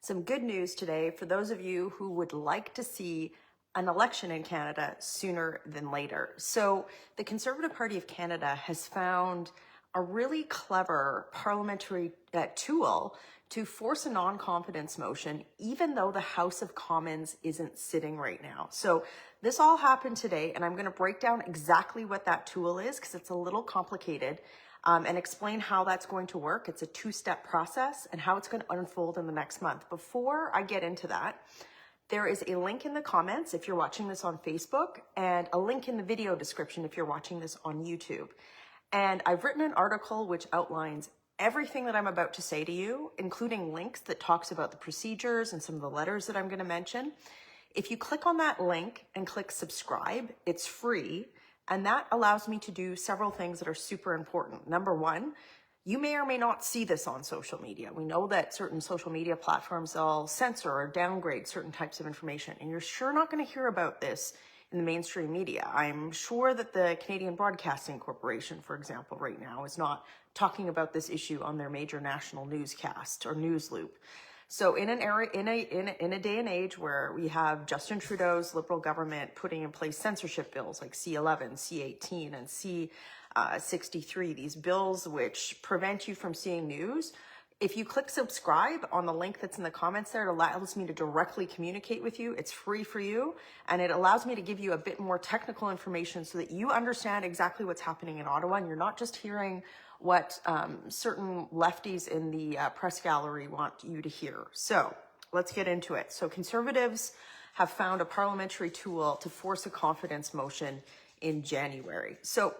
some good news today for those of you who would like to see an election in Canada sooner than later. So the Conservative Party of Canada has found a really clever parliamentary tool to force a non-confidence motion, even though the House of Commons isn't sitting right now. So this all happened today, and I'm going to break down exactly what that tool is because it's a little complicated, and explain how that's going to work. It's a two-step process and how it's going to unfold in the next month. Before I get into that, there is a link in the comments if you're watching this on Facebook, and a link in the video description if you're watching this on YouTube. And I've written an article which outlines everything that I'm about to say to you, including links that talks about the procedures and some of the letters that I'm going to mention. If you click on that link and click subscribe, it's free. And that allows me to do several things that are super important. Number one, you may or may not see this on social media. We know that certain social media platforms, they'll censor or downgrade certain types of information. And you're sure not going to hear about this in the mainstream media. I'm sure that the Canadian Broadcasting Corporation, for example, right now is not talking about this issue on their major national newscast or news loop. So in an era, in a day and age where we have Justin Trudeau's Liberal government putting in place censorship bills like C11, C18, and C63, these bills which prevent you from seeing news, if you click subscribe on the link that's in the comments there, it allows me to directly communicate with you. It's free for you, and it allows me to give you a bit more technical information so that you understand exactly what's happening in Ottawa, and you're not just hearing what certain lefties in the press gallery want you to hear. So let's get into it. So Conservatives have found a parliamentary tool to force a confidence motion in January. So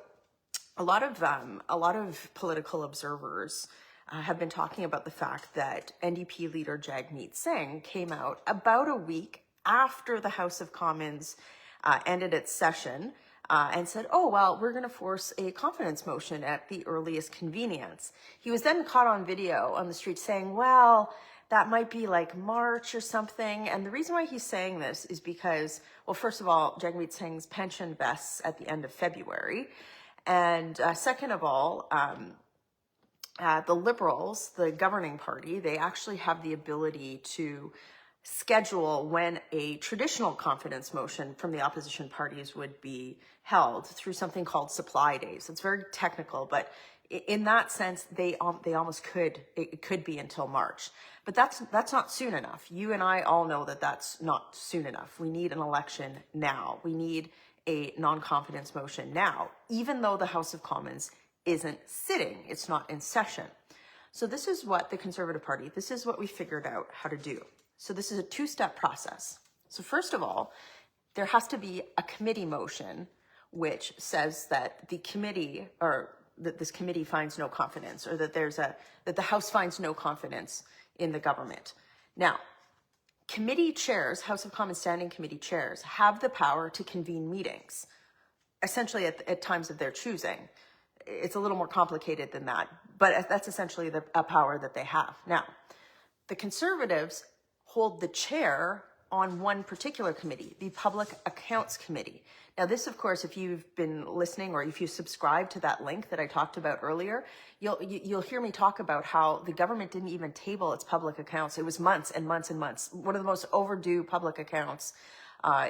a lot of political observers have been talking about the fact that NDP leader Jagmeet Singh came out about a week after the House of Commons ended its session and said, oh, well, we're going to force a confidence motion at the earliest convenience. He was then caught on video on the street saying, well, that might be like March or something. And the reason why he's saying this is because, well, first of all, Jagmeet Singh's pension vests at the end of February. And second of all, the Liberals, the governing party, they actually have the ability to schedule when a traditional confidence motion from the opposition parties would be held through something called supply days. It's very technical, but in that sense, they almost could, it could be until March. But that's not soon enough. You and I all know that that's not soon enough. We need an election now. We need a non-confidence motion now, even though the House of Commons isn't sitting, it's not in session. So this is what the Conservative Party, this is what we figured out how to do. So this is a two-step process. So first of all, there has to be a committee motion which says that the committee, or that this committee finds no confidence, or that that the House finds no confidence in the government. Now, committee chairs, House of Commons Standing Committee chairs, have the power to convene meetings, essentially at times of their choosing. It's a little more complicated than that, but that's essentially a power that they have. Now, the Conservatives hold the chair on one particular committee, the Public Accounts Committee. Now, this, of course, if you've been listening or if you subscribe to that link that I talked about earlier, you'll hear me talk about how the government didn't even table its public accounts. It was months and months and months. One of the most overdue public accounts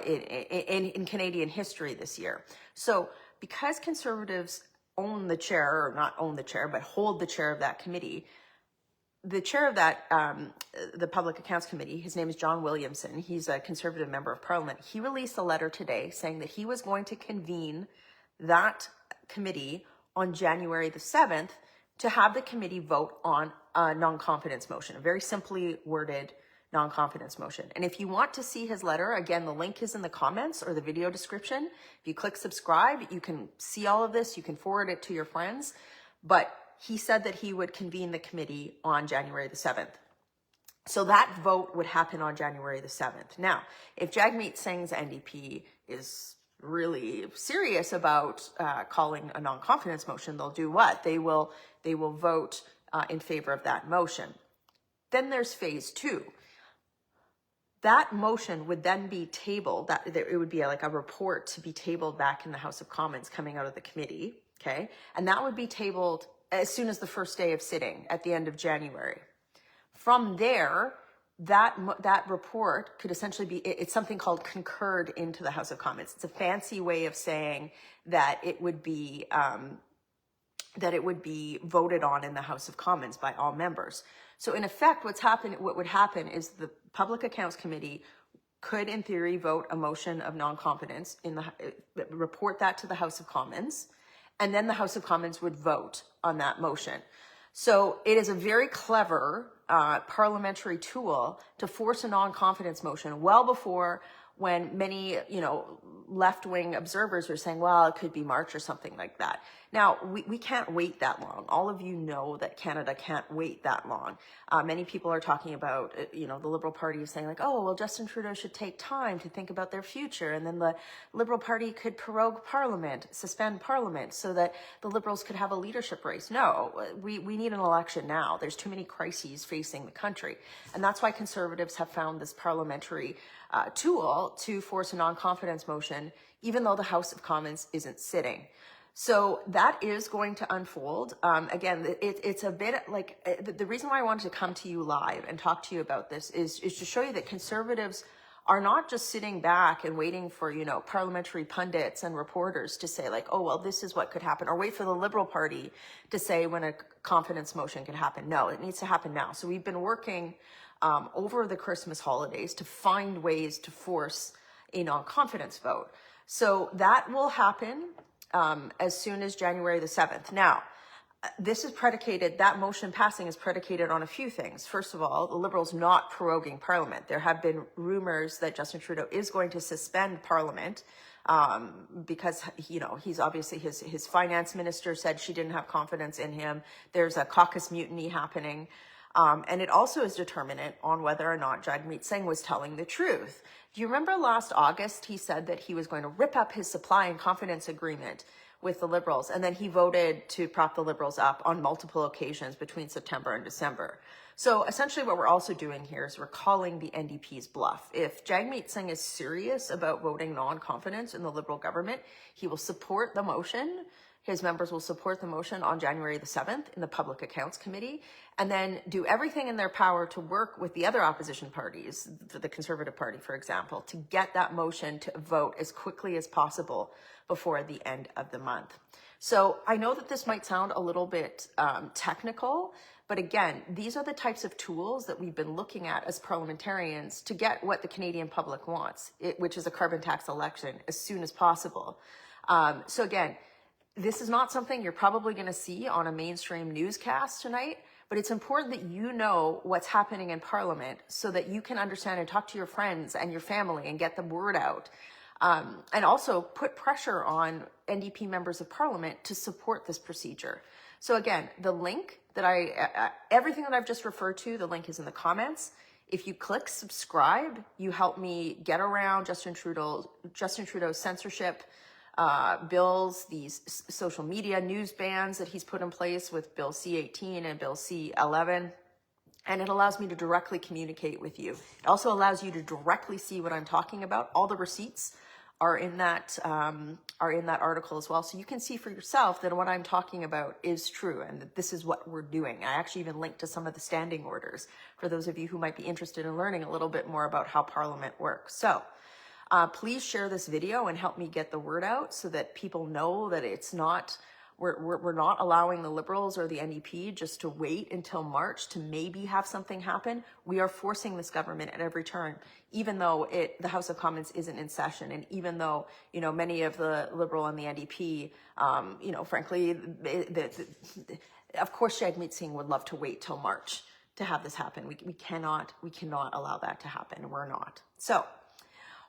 in Canadian history this year. So because Conservatives own the chair, or not own the chair, but hold the chair of that committee, the chair of that, the Public Accounts Committee, his name is John Williamson. He's a Conservative member of Parliament. He released a letter today saying that he was going to convene that committee on January the 7th to have the committee vote on a non-confidence motion, a very simply worded non-confidence motion. And if you want to see his letter, again, the link is in the comments or the video description. If you click subscribe, you can see all of this. You can forward it to your friends. But he said that he would convene the committee on January the 7th. So that vote would happen on January the 7th. Now, if Jagmeet Singh's NDP is really serious about calling a non-confidence motion, they'll do what? They will vote in favor of that motion. Then there's phase two. That motion would then be tabled, that it would be like a report to be tabled back in the House of Commons coming out of the committee, okay? And that would be tabled as soon as the first day of sitting at the end of January. From there, that report could essentially be, it's something called concurred into the House of Commons. It's a fancy way of saying that it would be voted on in the House of Commons by all members. So in effect, what would happen is the Public Accounts Committee could, in theory, vote a motion of non-confidence report that to the House of Commons, and then the House of Commons would vote on that motion. So it is a very clever parliamentary tool to force a non-confidence motion well before when many, left-wing observers are saying, well, it could be March or something like that. Now, we can't wait that long. All of you know that Canada can't wait that long. Many people are talking about, the Liberal Party is saying like, oh, well, Justin Trudeau should take time to think about their future. And then the Liberal Party could prorogue Parliament, suspend Parliament so that the Liberals could have a leadership race. No, we need an election now. There's too many crises facing the country. And that's why Conservatives have found this parliamentary tool to force a non-confidence motion, even though the House of Commons isn't sitting. So that is going to unfold. Again, it's a bit like the reason why I wanted to come to you live and talk to you about this is to show you that Conservatives are not just sitting back and waiting for, parliamentary pundits and reporters to say like, oh, well, this is what could happen, or wait for the Liberal Party to say when a confidence motion could happen. No, it needs to happen now. So we've been working over the Christmas holidays to find ways to force a non-confidence vote. So that will happen as soon as January the 7th. Now, this is predicated, that motion passing is predicated on a few things. First of all, the Liberals not proroguing Parliament. There have been rumors that Justin Trudeau is going to suspend Parliament because, he's obviously, his finance minister said she didn't have confidence in him. There's a caucus mutiny happening. And it also is determinant on whether or not Jagmeet Singh was telling the truth. Do you remember last August, he said that he was going to rip up his supply and confidence agreement with the Liberals, and then he voted to prop the Liberals up on multiple occasions between September and December. So essentially what we're also doing here is we're calling the NDP's bluff. If Jagmeet Singh is serious about voting non-confidence in the Liberal government, he will support the motion. His members will support the motion on January the 7th in the Public Accounts Committee, and then do everything in their power to work with the other opposition parties, the Conservative Party, for example, to get that motion to vote as quickly as possible before the end of the month. So I know that this might sound a little bit technical, but again, these are the types of tools that we've been looking at as parliamentarians to get what the Canadian public wants, which is a carbon tax election, as soon as possible. So again, this is not something you're probably going to see on a mainstream newscast tonight, but it's important that you know what's happening in Parliament so that you can understand and talk to your friends and your family and get the word out. And also put pressure on NDP members of Parliament to support this procedure. So again, the link that everything that I've just referred to, the link is in the comments. If you click subscribe, you help me get around Justin Trudeau's censorship bills, these social media news bans that he's put in place with Bill C-18 and Bill C-11. And it allows me to directly communicate with you. It also allows you to directly see what I'm talking about. All the receipts are in that article as well. So you can see for yourself that what I'm talking about is true and that this is what we're doing. I actually even linked to some of the standing orders for those of you who might be interested in learning a little bit more about how Parliament works. So please share this video and help me get the word out so that people know that it's not, we're not allowing the Liberals or the NDP just to wait until March to maybe have something happen. We are forcing this government at every turn, even though the House of Commons isn't in session. And even though, many of the Liberal and the NDP, frankly, of course, Jagmeet Singh would love to wait till March to have this happen. We cannot allow that to happen. We're not. So,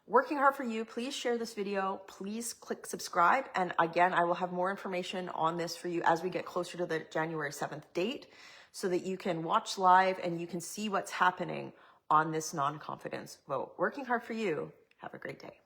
working hard for you. Please share this video. Please click subscribe. And again, I will have more information on this for you as we get closer to the January 7th date so that you can watch live and you can see what's happening on this non-confidence vote. Working hard for you. Have a great day.